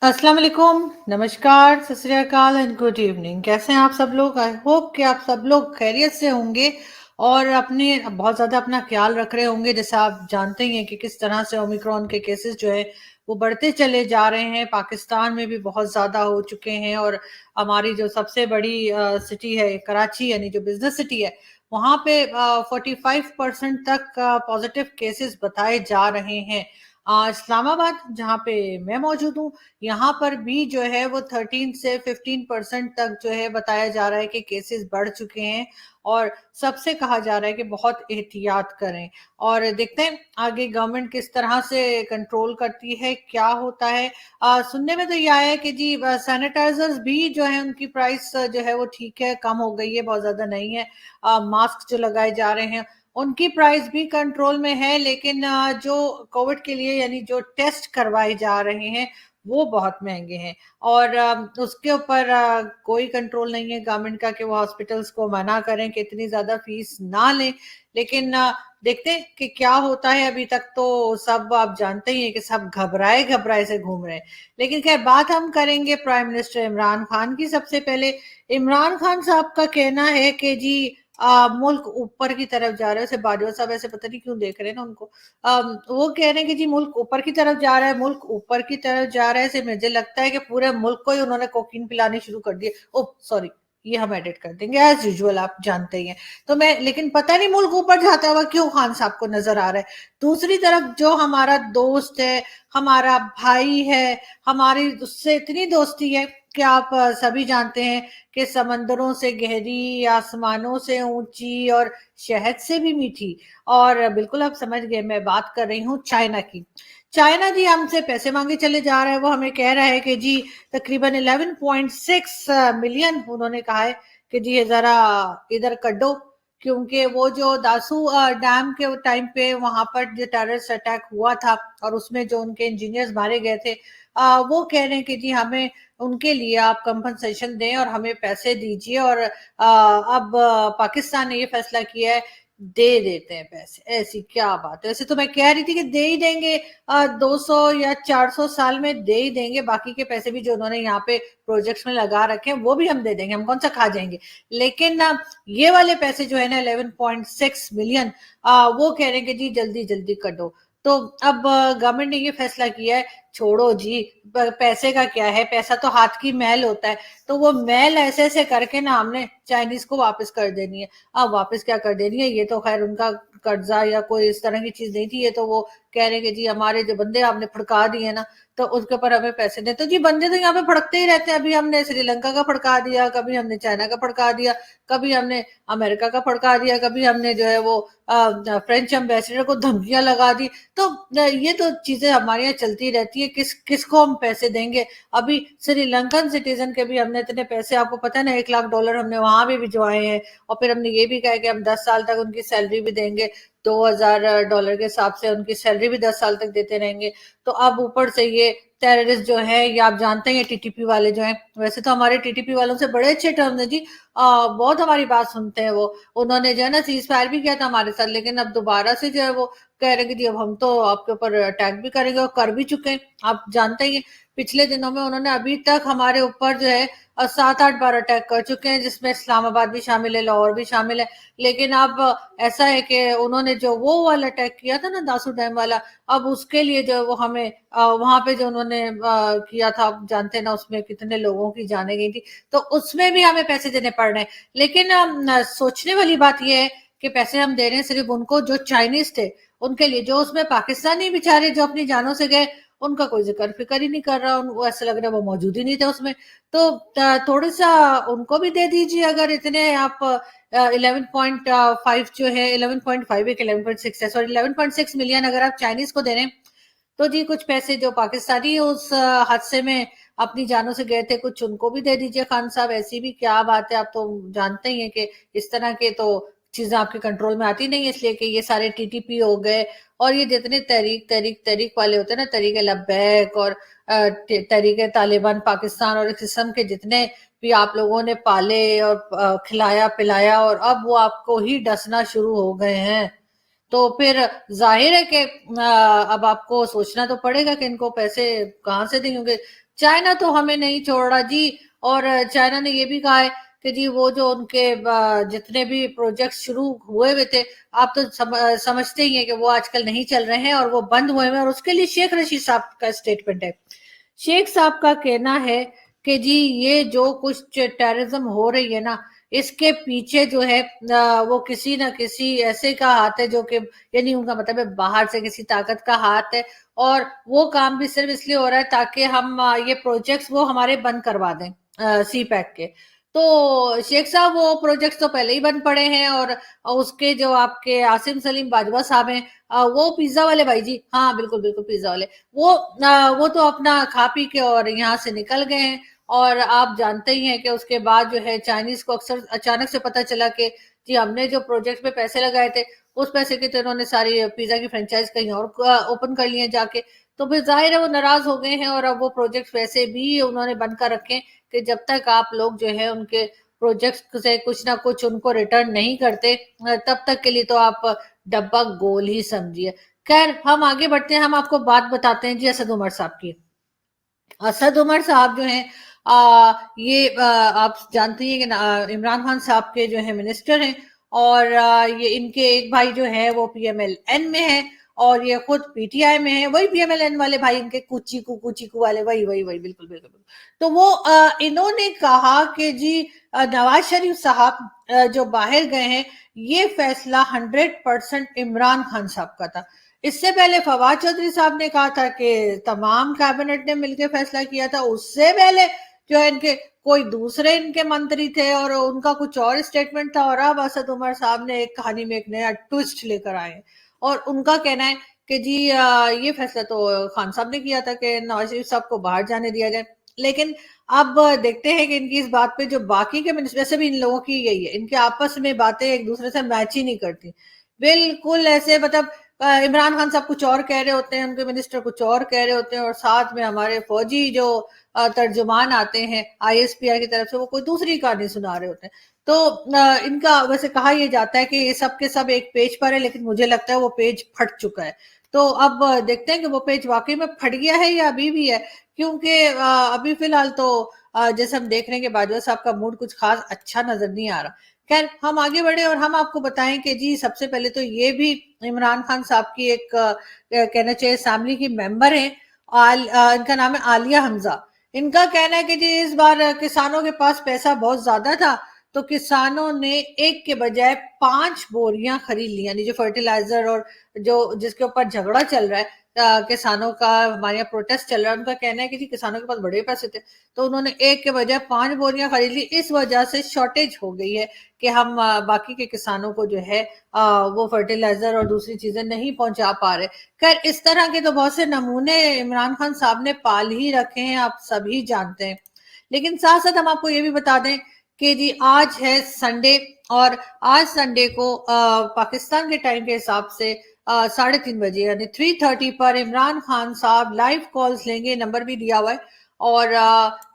अस्सलाम वालेकुम, नमस्कार, सत श्री अकाल एंड गुड इवनिंग। कैसे हैं आप सब लोग? आई होप कि आप सब लोग खैरियत से होंगे और अपने बहुत ज़्यादा अपना ख्याल रख रहे होंगे। जैसा आप जानते ही हैं कि किस तरह से ओमिक्रॉन के केसेस जो है वो बढ़ते चले जा रहे हैं। पाकिस्तान में भी बहुत ज़्यादा हो चुके हैं और हमारी जो सबसे बड़ी सिटी है कराची, यानी जो बिजनेस सिटी है, वहाँ पे 45% तक पॉजिटिव केसेस बताए जा रहे हैं। इस्लामाबाद, जहाँ पे मैं मौजूद हूँ, यहाँ पर भी जो है वो 13 से 15% तक जो है बताया जा रहा है कि केसेस बढ़ चुके हैं और सबसे कहा जा रहा है कि बहुत एहतियात करें और देखते हैं आगे गवर्नमेंट किस तरह से कंट्रोल करती है, क्या होता है। सुनने में तो ये आया है कि जी सैनिटाइजर्स भी जो है उनकी प्राइस जो है वो ठीक है, कम हो गई है, बहुत ज्यादा नहीं है। मास्क जो लगाए जा रहे हैं उनकी प्राइस भी कंट्रोल में है, लेकिन जो कोविड के लिए यानी जो टेस्ट करवाए जा रहे हैं वो बहुत महंगे हैं और उसके ऊपर कोई कंट्रोल नहीं है गवर्नमेंट का कि वो हॉस्पिटल्स को मना करें कि इतनी ज्यादा फीस ना लें। लेकिन देखते हैं कि क्या होता है। अभी तक तो सब आप जानते ही हैं कि सब घबराए घबराए से घूम रहे हैं। लेकिन खैर, बात हम करेंगे प्राइम मिनिस्टर इमरान खान की। सबसे पहले इमरान खान साहब का कहना है कि जी मुल्क ऊपर की तरफ जा रहा है। उसे बाजवा साहब ऐसे पता नहीं क्यों देख रहे हैं ना उनको। वो कह रहे हैं कि जी मुल्क ऊपर की तरफ जा रहा है, मुल्क ऊपर की तरफ जा रहा है से मुझे लगता है कि पूरे मुल्क को ही उन्होंने कोकीन पिलानी शुरू कर दी। ओह सॉरी, ये हम एडिट कर देंगे एज यूजुअल, आप जानते ही हैं। तो मैं, लेकिन पता नहीं मुल्क ऊपर जाता हुआ क्यों खान साहब को नजर आ रहा है। दूसरी तरफ जो हमारा दोस्त है, हमारा भाई है, हमारी उससे इतनी दोस्ती है कि आप सभी जानते हैं कि समंदरों से गहरी, आसमानों से ऊंची और शहद से भी मीठी। और बिल्कुल आप समझ गए, मैं बात कर रही हूँ चाइना की। चाइना जी हमसे पैसे मांगे चले जा रहा है। वो हमें कह रहा है कि जी तकरीबन 11.6 मिलियन, उन्होंने कहा है कि जी ये जरा इधर कर दो, क्योंकि वो जो दासू डैम के टाइम पे वहां पर जो टेररिस्ट अटैक हुआ था और उसमें जो उनके इंजीनियर्स मारे गए थे, वो कह रहे हैं कि जी हमें उनके लिए आप कंपनसेशन दें और हमें पैसे दीजिए। और अब पाकिस्तान ने ये फैसला किया है, दे देते हैं पैसे। ऐसी क्या बात है? वैसे तो मैं कह रही थी कि दे ही देंगे, 200 या 400 साल में दे ही देंगे। बाकी के पैसे भी जो उन्होंने यहाँ पे प्रोजेक्ट्स में लगा रखे हैं वो भी हम दे देंगे, हम कौन सा खा जाएंगे। लेकिन ये वाले पैसे जो है ना 11.6 मिलियन, वो कह रहे हैं कि जी जल्दी जल्दी कर दो। तो अब गवर्नमेंट ने ये फैसला किया है, छोड़ो जी, पैसे का क्या है, पैसा तो हाथ की मैल होता है। तो वो मैल ऐसे ऐसे करके ना हमने चाइनीज को वापस कर देनी है। अब वापस क्या कर देनी है, ये तो खैर उनका कर्जा या कोई इस तरह की चीज नहीं थी। ये तो वो कह रहे हैं कि जी हमारे जो बंदे आपने फड़का दिए ना, तो उसके ऊपर हमें पैसे दे। तो जी बंदे तो यहाँ पे फड़कते ही रहते हैं। अभी हमने श्रीलंका का फड़का दिया, कभी हमने चाइना का फड़का दिया, कभी हमने अमेरिका का फड़का दिया, कभी हमने जो है वो फ्रेंच एम्बेसडर को धमकियां लगा दी। तो ये तो चीजें हमारे यहाँ चलती रहती है। किसको हम पैसे देंगे? अभी श्रीलंकन सिटीजन के भी हमने इतने पैसे, आपको पता है ना, $1 लाख हमने वहां भी भिजवाए हैं। और फिर हमने ये भी कहा कि हम 10 साल तक उनकी सैलरी भी देंगे, $2,000 के हिसाब से उनकी सैलरी भी 10 साल तक देते रहेंगे। तो अब ऊपर से ये टेररिस्ट जो है, ये आप जानते हैं टीटीपी वाले जो हैं, वैसे तो हमारे टीटीपी वालों से बड़े अच्छे टर्म्स है जी। बहुत हमारी बात सुनते हैं वो। उन्होंने जो है ना सीज फायर भी किया था हमारे साथ, लेकिन अब दोबारा से जो है वो कह रहे हैं कि जी अब हम तो आपके ऊपर अटैक भी करेंगे, और कर भी चुके हैं। आप जानते ही हैं पिछले दिनों में उन्होंने अभी तक हमारे ऊपर जो है 7-8 बार अटैक कर चुके हैं, जिसमें इस्लामाबाद भी शामिल है, लाहौर भी शामिल है। लेकिन अब ऐसा है कि उन्होंने जो वो वाला अटैक किया था ना दासू डैम वाला, अब उसके लिए जो वो हमें वहां पे जो उन्होंने किया था, आप जानते हैं ना उसमें कितने लोगों की जाने गई थी। तो उसमें भी हमें पैसे देने पड़ रहे हैं। लेकिन सोचने वाली बात यह है कि पैसे हम दे रहे हैं सिर्फ उनको जो चाइनीज थे उनके लिए। जो उसमें पाकिस्तानी बेचारे जो अपनी जानों से गए, उनका कोई जिक्र फिक्र ही नहीं कर रहा। वो ऐसा लग रहा है वो मौजूद ही नहीं थे उसमें। तो थोड़ा सा उनको भी दे दीजिए, अगर इतने आप 11.5 जो है, 11.5 एक 11.6 है, सॉरी 11.6 मिलियन अगर आप चाइनीज को दे रहे हैं, तो जी कुछ पैसे जो पाकिस्तानी उस हादसे में अपनी जानों से गए थे, कुछ उनको भी दे दीजिए खान साहब। ऐसी भी क्या बात है? आप तो जानते ही हैं कि इस तरह के तो चीजें आपके कंट्रोल में आती नहीं है, इसलिए कि ये सारे टीटीपी हो गए और ये जितने तहरीक तहरीक तहरीक वाले होते हैं ना, तहरीक लब्बैक और तहरीक तालिबान पाकिस्तान और इस किस्म के जितने भी आप लोगों ने पाले और खिलाया पिलाया, और अब वो आपको ही डसना शुरू हो गए हैं। तो फिर जाहिर है कि अब आपको सोचना तो पड़ेगा कि इनको पैसे कहाँ से दें, क्योंकि चाइना तो हमें नहीं छोड़ रहा जी। और चाइना ने ये भी कहा है कि जी वो जो उनके जितने भी प्रोजेक्ट शुरू हुए हुए थे, आप तो समझते ही हैं कि वो आजकल नहीं चल रहे हैं और वो बंद हुए हैं, और उसके लिए शेख रशीद साहब का स्टेटमेंट है। शेख साहब का कहना है कि जी ये जो कुछ टेररिज्म हो रही है ना, इसके पीछे जो है वो किसी ना किसी ऐसे का हाथ है जो कि, यानी उनका मतलब है बाहर से किसी ताकत का हाथ है, और वो काम भी सिर्फ इसलिए हो रहा है ताकि हम ये प्रोजेक्ट्स वो हमारे बंद करवा दें सी पैक के। तो शेख साहब वो प्रोजेक्ट्स तो पहले ही बंद पड़े हैं, और उसके जो आपके आसिम सलीम बाजवा साहब हैं, वो पिज्जा वाले भाई जी, हाँ बिल्कुल बिल्कुल पिज्जा वाले, वो तो अपना खा पी के और यहाँ से निकल गए हैं। और आप जानते ही हैं कि उसके बाद जो है चाइनीज को अक्सर अचानक से पता चला कि जी हमने जो प्रोजेक्ट पे पैसे लगाए थे, उस पैसे की तो इन्होंने सारी पिज्जा की फ्रेंचाइज कहीं और ओपन कर लिए जाके। तो फिर जाहिर है वो नाराज हो गए हैं, और अब वो प्रोजेक्ट वैसे भी उन्होंने बंद कर रखे हैं कि जब तक आप लोग जो है उनके प्रोजेक्ट से कुछ ना कुछ उनको रिटर्न नहीं करते, तब तक के लिए तो आप डब्बा गोल ही समझिए। खैर हम आगे बढ़ते हैं, हम आपको बात बताते हैं जी असद उमर साहब की। असद उमर साहब जो हैं, ये आप जानती हैं कि इमरान खान साहब के जो है मिनिस्टर हैं, और ये इनके एक भाई जो है वो पीएमएलएन में है, और ये खुद पीटीआई में है, वही पीएमएलएन वाले भाई, इनके कुची कू वाले, वही वही वही बिल्कुल बिल्कुल बिल्कुल। तो वो इन्होंने कहा कि जी नवाज शरीफ साहब जो बाहर गए हैं, ये फैसला 100% इमरान खान साहब का था। इससे पहले फवाद चौधरी साहब ने कहा था कि तमाम कैबिनेट ने मिलकर फैसला किया था। उससे पहले जो है इनके कोई दूसरे इनके मंत्री थे और उनका कुछ और स्टेटमेंट था, और अब असद उमर साहब ने एक कहानी में एक नया ट्विस्ट लेकर आए हैं, और उनका कहना है कि जी ये फैसला तो खान साहब ने किया था कि नवाज शरीफ साहब को बाहर जाने दिया जाए। लेकिन अब देखते हैं कि इनकी इस बात पे जो बाकी के मिनिस्टर, वैसे भी इन लोगों की यही है, इनके आपस में बातें एक दूसरे से मैच ही नहीं करती, बिल्कुल ऐसे मतलब इमरान खान साहब कुछ और कह रहे होते हैं, उनके मिनिस्टर कुछ और कह रहे होते हैं, और साथ में हमारे फौजी जो तर्जुमान आते हैं आईएसपीआई की तरफ से, वो कोई दूसरी कहानी सुना रहे होते हैं। तो इनका वैसे कहा यह जाता है कि ये सब के सब एक पेज पर है, लेकिन मुझे लगता है वो पेज फट चुका है। तो अब देखते हैं कि वो पेज वाकई में फट गया है या अभी भी है, क्योंकि अभी फिलहाल तो जैसे हम देख रहे हैं कि बाजवा साहब का मूड कुछ खास अच्छा नजर नहीं आ रहा। खैर हम आगे बढ़े और हम आपको बताएं कि जी सबसे पहले तो ये भी इमरान खान साहब की एक कहना चाहिए फैमिली की मेंबर है, इनका नाम है आलिया हमजा। इनका कहना है कि जी इस बार किसानों के पास पैसा बहुत ज्यादा था, तो किसानों ने एक के बजाय 5 बोरियां खरीद ली, यानी जो फर्टिलाइजर और जो जिसके ऊपर झगड़ा चल रहा है, किसानों का हमारे यहाँ प्रोटेस्ट चल रहा है, उनका कहना है कि जी किसानों के पास बड़े पैसे थे, तो उन्होंने एक के बजाय 5 बोरियां खरीद ली, इस वजह से शॉर्टेज हो गई है कि हम बाकी के किसानों को जो है वो फर्टिलाइजर और दूसरी चीजें नहीं पहुंचा पा रहे। खैर इस तरह के तो बहुत से नमूने इमरान खान साहब ने पाल ही रखे हैं, आप सभी जानते हैं। लेकिन साथ साथ हम आपको ये भी बता दें कि जी आज है संडे, और आज संडे को पाकिस्तान के टाइम के हिसाब से 3:30 बजे यानी 3:30 पर इमरान खान साहब लाइव कॉल्स लेंगे, नंबर भी दिया हुआ है, और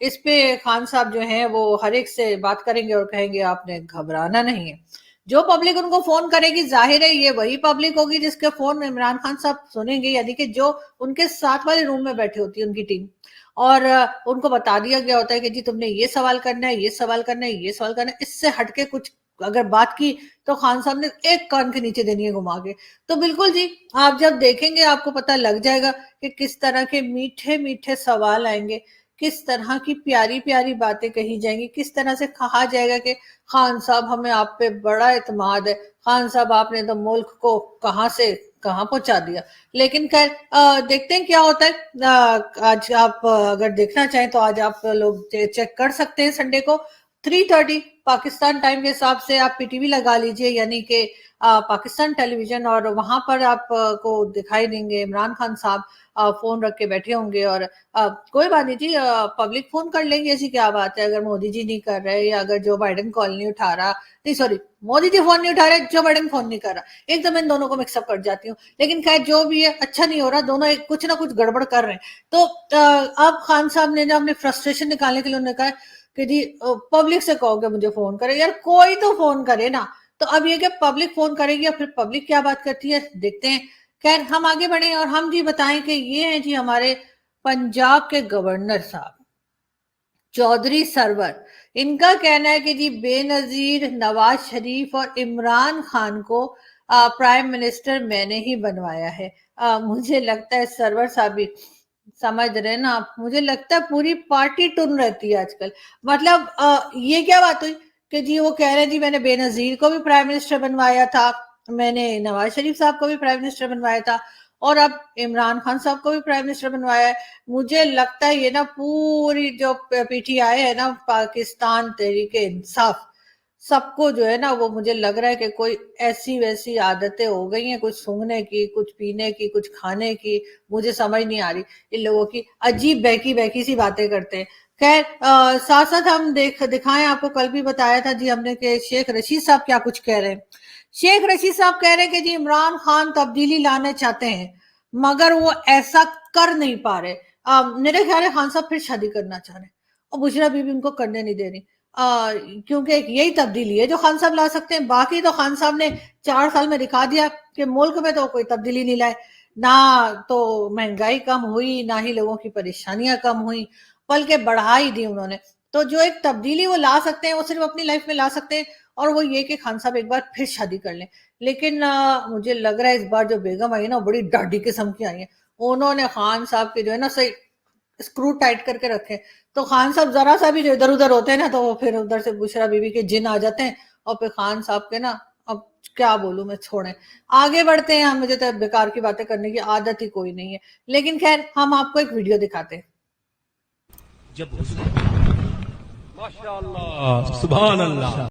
इस पे खान साहब जो हैं वो हर एक से बात करेंगे और कहेंगे आपने घबराना नहीं है। जो पब्लिक उनको फोन करेगी, जाहिर है ये वही पब्लिक होगी जिसके फोन में इमरान खान साहब सुनेंगे, यानी कि जो उनके साथ वाले रूम में बैठी होती है उनकी टीम, और उनको बता दिया गया होता है कि जी तुमने ये सवाल करना है, ये सवाल करना है, ये सवाल करना है, इससे हटके कुछ अगर बात की तो खान साहब ने एक कान के नीचे देनी है घुमा के। तो बिल्कुल जी, आप जब देखेंगे आपको पता लग जाएगा कि किस तरह के मीठे मीठे सवाल आएंगे, किस तरह की प्यारी प्यारी बातें कही जाएंगी, किस तरह से कहा जाएगा कि खान साहब हमें आप पे बड़ा एतमाद है, खान साहब आपने तो मुल्क को कहां से कहां पहुंचा दिया। लेकिन खैर देखते हैं क्या होता है। आज आप अगर देखना चाहें तो आज आप लोग चेक कर सकते हैं संडे को 3:30 पाकिस्तान टाइम के हिसाब से, आप पीटीवी लगा लीजिए, यानी कि पाकिस्तान टेलीविजन, और वहां पर आप को दिखाई देंगे इमरान खान साहब फोन रख के बैठे होंगे, और कोई बात नहीं जी, पब्लिक फोन कर लेंगे, ऐसी क्या बात है, अगर मोदी जी नहीं कर रहे या अगर जो बाइडेन कॉल नहीं उठा रहा, नहीं सॉरी, मोदी जी फोन नहीं उठा रहे, जो बाइडेन फोन नहीं कर रहा, एकदम इन दोनों को मिक्सअप कर जाती हूँ। लेकिन खैर जो भी है अच्छा नहीं हो रहा, दोनों एक कुछ ना कुछ गड़बड़ कर रहे हैं। तो अब खान साहब ने जो अपने फ्रस्ट्रेशन निकालने के लिए उन्होंने कहा कि जी पब्लिक से कहोगे मुझे फोन करे, यार कोई तो फोन करे ना। तो अब ये कि पब्लिक फोन करेगी और फिर पब्लिक क्या बात करती है देखते हैं। खैर हम आगे बढ़े और हम जी बताएं कि ये हैं जी हमारे पंजाब के गवर्नर साहब चौधरी सरवर, इनका कहना है कि जी बेनजीर नवाज शरीफ और इमरान खान को प्राइम मिनिस्टर मैंने ही बनवाया है। मुझे लगता है सरवर साहब भी समझ रहे हैं ना आप, मुझे लगता है पूरी पार्टी टुन रहती है आजकल। मतलब ये क्या बात हुई कि जी वो कह रहे हैं जी मैंने बेनजीर को भी प्राइम मिनिस्टर बनवाया था, मैंने नवाज शरीफ साहब को भी प्राइम मिनिस्टर बनवाया था, और अब इमरान खान साहब को भी प्राइम मिनिस्टर बनवाया है। मुझे लगता है ये ना पूरी जो पीटीआई है ना, पाकिस्तान तहरीके इंसाफ, सबको जो है ना वो मुझे लग रहा है कि कोई ऐसी वैसी आदतें हो गई हैं, कुछ सूंघने की, कुछ पीने की, कुछ खाने की, मुझे समझ नहीं आ रही इन लोगों की। अजीब बहकी बहकी सी बातें करते हैं। खैर साथ साथ हम दिखाएं आपको, कल भी बताया था जी हमने कि शेख रशीद साहब क्या कुछ कह रहे हैं। शेख रशीद साहब कह रहे हैं कि जी इमरान खान तब्दीली लाना चाहते हैं मगर वो ऐसा कर नहीं पा रहे। मेरे ख्याल है खान साहब फिर शादी करना चाह रहे हैं और बुशरा बीबी उनको करने नहीं दे रही, क्योंकि एक यही तब्दीली है जो खान साहब ला सकते हैं। बाकी तो खान साहब ने 4 साल में दिखा दिया कि मुल्क में तो कोई तब्दीली नहीं लाए, ना तो महंगाई कम हुई, ना ही लोगों की परेशानियां कम हुई, बल्कि बढ़ा ही दी उन्होंने। तो जो एक तब्दीली वो ला सकते हैं वो सिर्फ अपनी लाइफ में ला सकते हैं, और वो ये कि खान साहब एक बार फिर शादी कर लें। लेकिन मुझे लग रहा है इस बार जो बेगम आई ना बड़ी डाढ़ी किस्म की आई है, उन्होंने खान साहब के जो है ना सही स्क्रू टाइट करके रखे। तो खान साहब जरा सा भी जो इधर उधर होते हैं ना तो वो फिर उधर से बुशरा बीबी के जिन आ जाते हैं, और फिर खान साहब के ना, अब क्या बोलूं मैं, छोड़ें, आगे बढ़ते हैं। मुझे तो बेकार की बातें करने की आदत ही कोई नहीं है। लेकिन खैर हम आपको एक वीडियो दिखाते हैं। जब माशाअल्लाह सुभान अल्लाह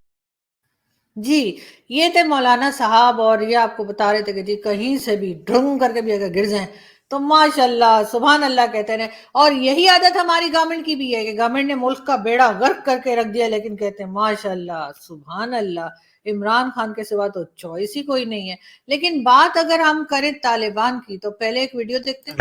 जी, ये थे मौलाना साहब, और ये आपको बता रहे थे कि जी कहीं से भी ड्रंग करके भी अगर गिर जाएं तो माशाल्लाह सुभान अल्लाह कहते रहे। और यही आदत हमारी गवर्नमेंट की भी है कि गवर्नमेंट ने मुल्क का बेड़ा गर्क करके रख दिया, लेकिन कहते हैं माशाल्लाह सुभान अल्लाह, इमरान खान के सिवा तो चॉइस ही कोई नहीं है। लेकिन बात अगर हम करें तालिबान की तो पहले एक वीडियो देखते हैं।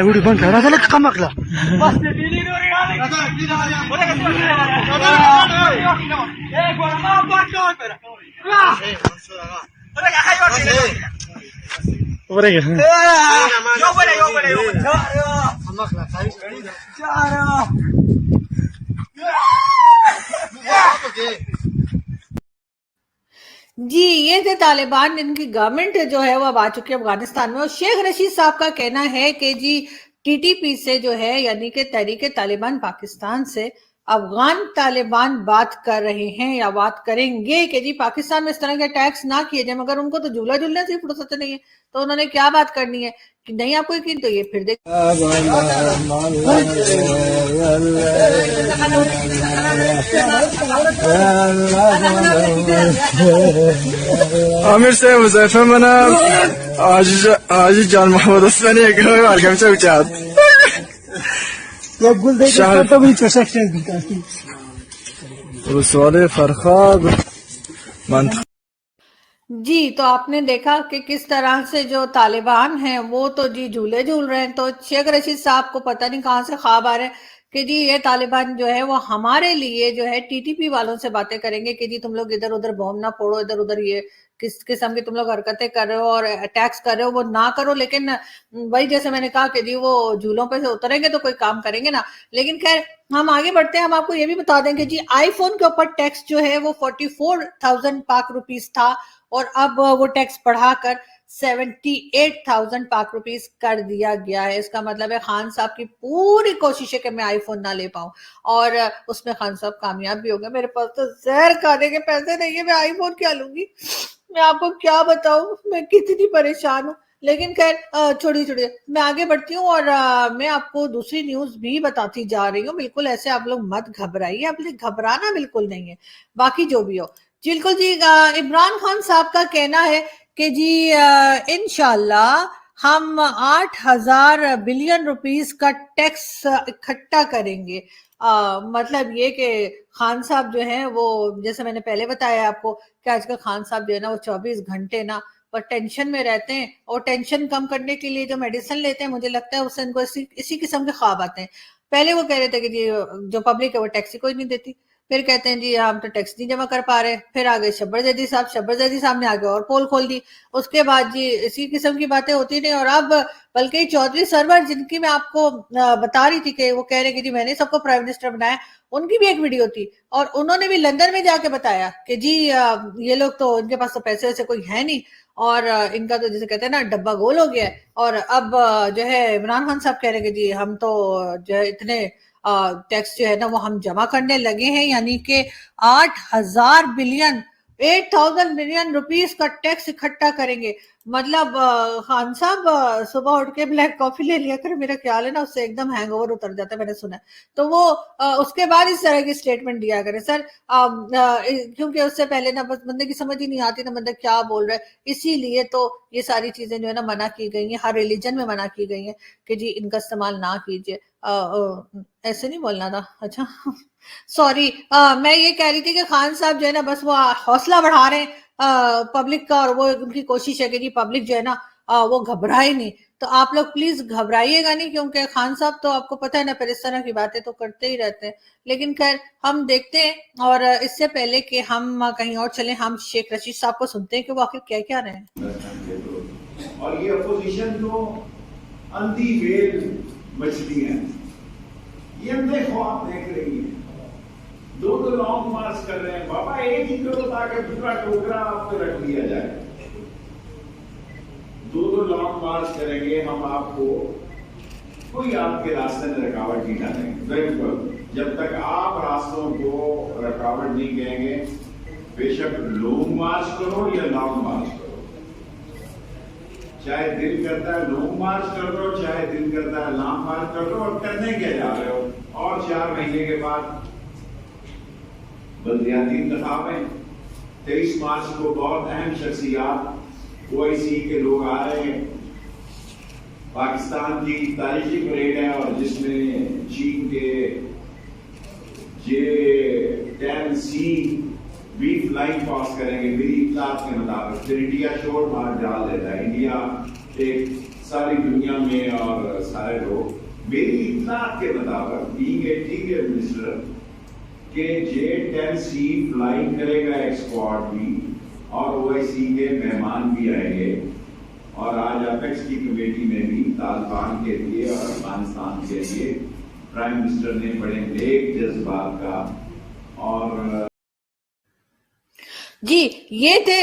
जी, ये थे तालिबान, इनकी गवर्नमेंट जो है वो अब आ चुकी है अफगानिस्तान में। और शेख रशीद साहब का कहना है कि जी टीटीपी से जो है यानी कि तहरीके तालिबान पाकिस्तान से अफगान तालिबान बात कर रहे हैं या बात करेंगे कि जी पाकिस्तान में इस तरह के अटैक्स ना किए जाए, मगर उनको तो झूला झूलने से फुर्सत नहीं है, तो उन्होंने क्या बात करनी है कि नहीं आपको यकीन, तो ये फिर देख। عامر سه مضافه منم حاجی جان محمد اسمانی یک برگم چه بچاد یک گل دیگه شهر- تو بھی چشک چیز دیگه رسواله فرخاد منطقه जी, तो आपने देखा कि किस तरह से जो तालिबान हैं वो तो जी झूले झूल रहे हैं। तो शेख रशीद साहब को पता नहीं कहाँ से ख्वाब आ रहे हैं कि जी ये तालिबान जो है वो हमारे लिए जो है टीटीपी वालों से बातें करेंगे कि जी तुम लोग इधर उधर बॉम्ब ना फोड़ो, इधर उधर ये किस किस्म की तुम लोग हरकतें कर रहे हो और अटैक्स कर रहे हो वो ना करो। लेकिन वही जैसे मैंने कहा कि जी वो झूलों पे से उतरेंगे तो कोई काम करेंगे ना। लेकिन खैर हम आगे बढ़ते हैं। हम आपको ये भी बता दें कि जी आईफोन के ऊपर टैक्स जो है वो 44,000 पाक रुपीस था, और अब वो टैक्स बढ़ाकर 78,000 पाक रुपीस कर दिया गया है। इसका मतलब है खान साहब की पूरी कोशिश है कि मैं आईफोन ना ले पाऊं, और उसमें खान साहब कामयाब भी हो गए। मेरे पास तो जहर खाने के पैसे नहीं है, मैं आईफोन क्या लूंगी, मैं आपको क्या बताऊं, मैं कितनी परेशान हूँ। लेकिन खैर छोड़िए छोड़िए, मैं आगे बढ़ती हूँ और मैं आपको दूसरी न्यूज भी बताती जा रही हूँ। बिल्कुल ऐसे आप लोग मत घबराइए, आप लोग घबराना बिल्कुल नहीं है। बाकी जो भी हो, बिल्कुल जी इमरान खान साहब का कहना है कि जी इंशाल्लाह हम 8,000 बिलियन रुपीस का टैक्स इकट्ठा करेंगे। मतलब ये कि खान साहब जो हैं वो, जैसे मैंने पहले बताया आपको कि आजकल खान साहब जो है ना वो 24 घंटे ना पर टेंशन में रहते हैं, और टेंशन कम करने के लिए जो मेडिसिन लेते हैं मुझे लगता है उससे इनको इसी इसी किस्म के ख्वाब आते हैं। पहले वो कह रहे थे कि जी जो पब्लिक है वो टैक्सी कोई नहीं देती, फिर कहते हैं जी हम तो टैक्स नहीं जमा कर पा रहे, फिर आ गए शब्बर जैदी साहब ने आगे और पोल खोल दी। उसके बाद जी इसी किस्म की बातें होती रही, और अब बल्कि चौधरी सरवर जिनकी मैं आपको बता रही थी कि वो कह रहे कि जी मैंने सबको प्राइम मिनिस्टर बनाया, उनकी भी एक वीडियो थी और उन्होंने भी लंदन में जाके बताया कि जी ये लोग तो, इनके पास तो पैसे वैसे कोई है नहीं और इनका तो जैसे कहते हैं ना डब्बा गोल हो गया है। और अब जो है इमरान खान साहब कह रहे हैं कि जी हम तो जो है इतने टैक्स जो है ना वो हम जमा करने लगे हैं, यानी कि 8,000 बिलियन 8,000 बिलियन रुपीस का टैक्स इकट्ठा करेंगे। मतलब खान साहब सुबह उठ के ब्लैक कॉफी ले लिया कर, मेरा ख्याल है ना उससे एकदम हैंगओवर उतर जाता है, मैंने सुना है। तो वो उसके बाद इस तरह की स्टेटमेंट दिया करें सर, क्योंकि उससे पहले ना बस बंदे की समझ ही नहीं आती ना बंदा क्या बोल रहा है। इसीलिए तो ये सारी चीजें जो है ना मना की गई हैं, हर रिलीजन में मना की गई हैं कि जी इनका इस्तेमाल ना कीजिए। ऐसे नहीं बोलना था, अच्छा सॉरी। मैं ये कह रही थी कि खान साहब जो है ना बस वो हौसला बढ़ा रहे हैं पब्लिक का, और वो उनकी कोशिश है कि जी पब्लिक जो है ना वो घबराए नहीं। तो आप लोग प्लीज घबराइएगा नहीं, क्योंकि खान साहब तो आपको पता है ना फिर इस तरह की बातें तो करते ही रहते हैं। लेकिन खैर हम देखते हैं, और इससे पहले कि हम कहीं और चले, हम शेख रशीद साहब को सुनते हैं कि वो आखिर क्या क्या रहे हैं। और ये अपोजिशन तो अंधी वेल मछली है, ये अंधे ख्वाब देख रही है। दो लॉन्ग मार्च कर रहे हैं, बाबा एक ही करो ताकि पूरा टोकरा आप पे रख दिया जाए। दो लॉन्ग मार्च करेंगे हम, आपको कोई आपके रास्ते में रुकावट नहीं डालेंगे। बिल्कुल, जब तक आप रास्तों को रुकावट नहीं कहेंगे, बेशक लॉन्ग मार्च करो या लॉन्ग मार्च करो, चाहे दिल करता है लॉन्ग मार्च कर दो, चाहे दिल करता है लॉन्ग मार्च कर दो। और करने क्या जा रहे हो? और 4 महीने के बाद बल्दियाती इंतखाब 23 मार्च को बहुत अहम शख्सियात ओआईसी के लोग आ रहे हैं। पाकिस्तान की तारीखी परेड है और जिसमें चीन के J-10C भी फ्लाइंग पास करेंगे मेरी इत्तलात के मुताबिक। फिर इंडिया शोर मार डाल देता है, इंडिया एक सारी दुनिया में और सारे लोग मेरी इत्तलात के मुताबिक बीइंग ए टीम मिनिस्टर के J-10C फ्लाइंग करेगा एक स्क्वाड भी, और ओआईसी के मेहमान भी आएंगे। और आज अपेक्स की कमेटी में भी तालिबान के लिए और अफगानिस्तान के लिए प्राइम मिनिस्टर ने बड़े नेक जज्बात का और जी ये थे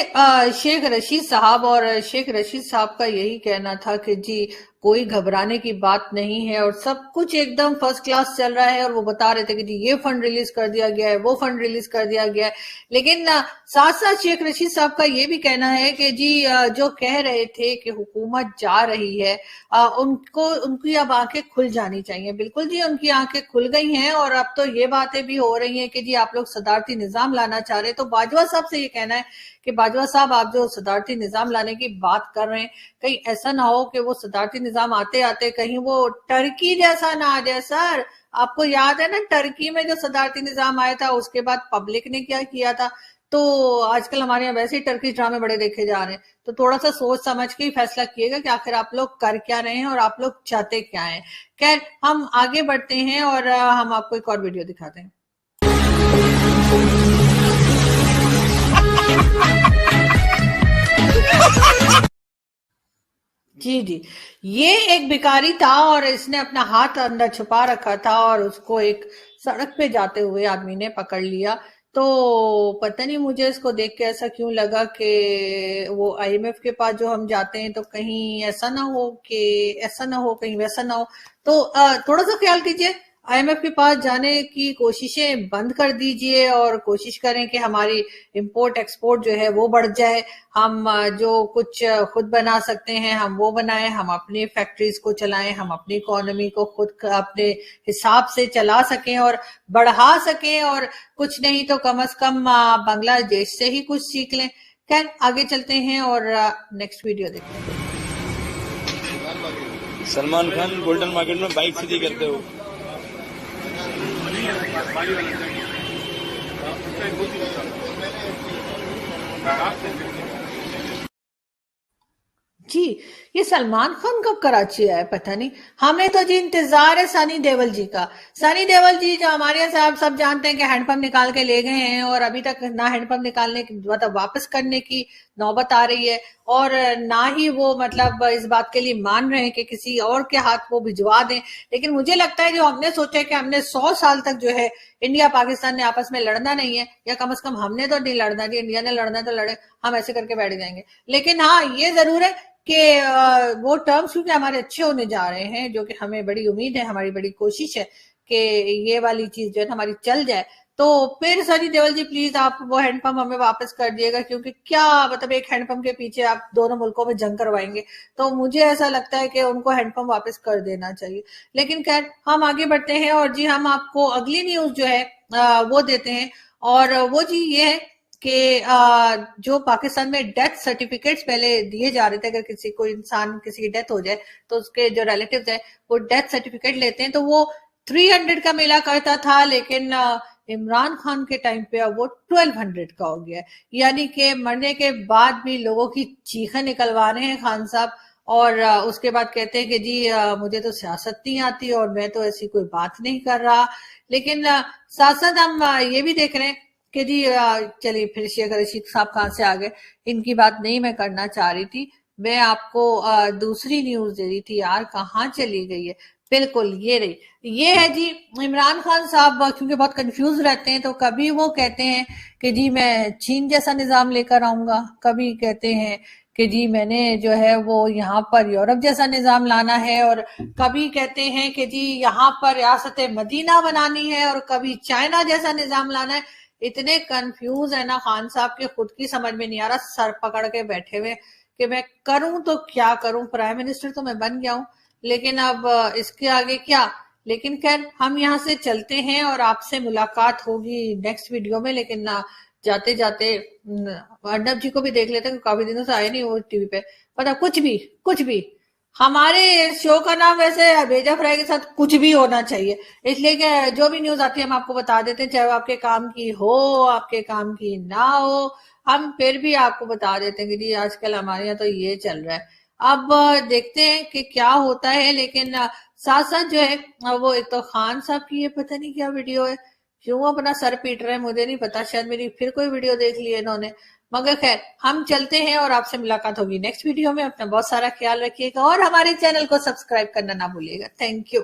शेख रशीद साहब, और शेख रशीद साहब का यही कहना था कि जी कोई घबराने की बात नहीं है और सब कुछ एकदम फर्स्ट क्लास चल रहा है। और वो बता रहे थे कि जी ये फंड रिलीज कर दिया गया है, वो फंड रिलीज कर दिया गया है। लेकिन साथ साथ शेख रशीद साहब का ये भी कहना है कि जी जो कह रहे थे कि हुकूमत जा रही है, उनकी अब आंखें खुल जानी चाहिए। बिल्कुल जी उनकी आंखें खुल गई हैं, और अब तो ये बातें भी हो रही हैं कि जी आप लोग सदारती निजाम लाना चाह रहे हैं। तो बाजवा साहब से ये कहना है कि बाजवा साहब आप जो सदारती निजाम लाने की बात कर रहे हैं, कहीं ऐसा ना हो कि वो सदारती निजाम आते आते कहीं वो टर्की जैसा ना आ जाए। सर आपको याद है ना टर्की में जो सदारती निजाम आया था, उसके बाद पब्लिक ने क्या किया था। तो आजकल हमारे यहाँ वैसे ही टर्की ड्रामे बड़े देखे जा रहे हैं। तो थोड़ा सा सोच समझ के ही फैसला किएगा कि आखिर आप लोग कर क्या रहे हैं और आप लोग चाहते क्या हैं। खैर हम आगे बढ़ते हैं और हम आपको एक और वीडियो दिखाते हैं। जी जी, ये एक भिखारी था और इसने अपना हाथ अंदर छुपा रखा था और उसको एक सड़क पे जाते हुए आदमी ने पकड़ लिया। तो पता नहीं मुझे इसको देख के ऐसा क्यों लगा कि वो आईएमएफ के पास जो हम जाते हैं तो कहीं ऐसा ना हो कहीं वैसा ना हो। तो थोड़ा सा ख्याल कीजिए, आईएमएफ के पास जाने की कोशिशें बंद कर दीजिए और कोशिश करें कि हमारी इंपोर्ट एक्सपोर्ट जो है वो बढ़ जाए। हम जो कुछ खुद बना सकते हैं हम वो बनाएं, हम अपनी फैक्ट्रीज को चलाएं, हम अपनी इकोनॉमी को खुद अपने हिसाब से चला सकें और बढ़ा सकें, और कुछ नहीं तो कम से कम बांग्लादेश से ही कुछ सीख लें। खैर आगे चलते हैं और नेक्स्ट वीडियो देखते हैं। सलमान खान गोल्डन मार्केट में बाइक सीधी करते हो। जी ये सलमान खान कब कराची आया पता नहीं। हमें तो जी इंतजार है सनी देओल जी का। सनी देओल जी जो हमारे यहाँ से आप सब जानते हैं कि हैंडपंप निकाल के ले गए हैं और अभी तक ना हैंडपंप निकालने की मतलब वापस करने की नौबत आ रही है, और ना ही वो मतलब इस बात के लिए मान रहे हैं कि किसी और के हाथ वो भिजवा दें। लेकिन मुझे लगता है जो हमने सोचा है कि हमने 100 साल तक जो है इंडिया पाकिस्तान ने आपस में लड़ना नहीं है, या कम से कम हमने तो नहीं लड़ना जी, इंडिया ने लड़ना है तो लड़े, हम ऐसे करके बैठ जाएंगे। लेकिन हाँ ये जरूर है कि वो टर्म्स क्योंकि हमारे अच्छे होने जा रहे हैं, जो कि हमें बड़ी उम्मीद है, हमारी बड़ी कोशिश है कि ये वाली चीज जो है हमारी चल जाए। तो फिर सनी देओल जी प्लीज आप वो हैंडपंप हमें वापस कर दिएगा, क्योंकि क्या मतलब एक हैंडपंप के पीछे आप दोनों मुल्कों में जंग करवाएंगे। तो मुझे ऐसा लगता है कि उनको हैंडपंप वापस कर देना चाहिए। लेकिन खैर हम आगे बढ़ते हैं और जी हम आपको अगली न्यूज जो है वो देते हैं, और वो जी ये है कि जो पाकिस्तान में डेथ सर्टिफिकेट्स पहले दिए जा रहे थे, अगर किसी को इंसान किसी की डेथ हो जाए तो उसके जो रिलेटिव्स है वो डेथ सर्टिफिकेट लेते हैं, तो वो 300 का मिला करता था, लेकिन इमरान खान के टाइम पे अब वो 1200 का हो गया है। यानी कि मरने के बाद भी लोगों की चीखें निकलवा रहे हैं खान साहब, और उसके बाद कहते हैं कि जी मुझे तो सियासत नहीं आती और मैं तो ऐसी कोई बात नहीं कर रहा। लेकिन साथ साथ हम ये भी देख रहे हैं कि जी चलिए फिर शेख रशीद साहब कहाँ से आ गए, इनकी बात नहीं मैं करना चाह रही थी, मैं आपको दूसरी न्यूज दे रही थी यार, कहाँ चली गई है। बिल्कुल ये रही, ये है जी इमरान खान साहब, क्योंकि बहुत कंफ्यूज रहते हैं, तो कभी वो कहते हैं कि जी मैं चीन जैसा निजाम लेकर आऊंगा, कभी कहते हैं कि जी मैंने जो है वो यहाँ पर यूरोप जैसा निजाम लाना है, और कभी कहते हैं कि जी यहाँ पर रियासत मदीना बनानी है, और कभी चाइना जैसा निजाम लाना है। इतने कंफ्यूज है ना खान साहब के, खुद की समझ में नहीं आ रहा, सर पकड़ के बैठे हुए कि मैं करूं तो क्या करूं। प्राइम मिनिस्टर तो मैं बन गया हूं, लेकिन अब इसके आगे क्या। लेकिन खैर हम यहाँ से चलते हैं और आपसे मुलाकात होगी नेक्स्ट वीडियो में। लेकिन जाते जाते अर्नब जी को भी देख लेते हैं, काफी दिनों से आए नहीं वो टीवी पे। पता कुछ भी हमारे शो का नाम वैसे भेजा फ्राई के साथ कुछ भी होना चाहिए, इसलिए कि जो भी न्यूज आती है हम आपको बता देते हैं, चाहे वो आपके काम की हो आपके काम की ना हो, हम फिर भी आपको बता देते हैं कि जी आजकल हमारे यहाँ तो ये चल रहा है। अब देखते हैं कि क्या होता है। लेकिन साथ साथ जो है वो एक तो खान साहब की ये पता नहीं क्या वीडियो है, क्यों अपना सर पीट रहे हैं मुझे नहीं पता, शायद मेरी फिर कोई वीडियो देख ली है इन्होंने। मगर खैर हम चलते हैं और आपसे मुलाकात होगी नेक्स्ट वीडियो में। अपना बहुत सारा ख्याल रखिएगा और हमारे चैनल को सब्सक्राइब करना ना भूलिएगा। Thank you.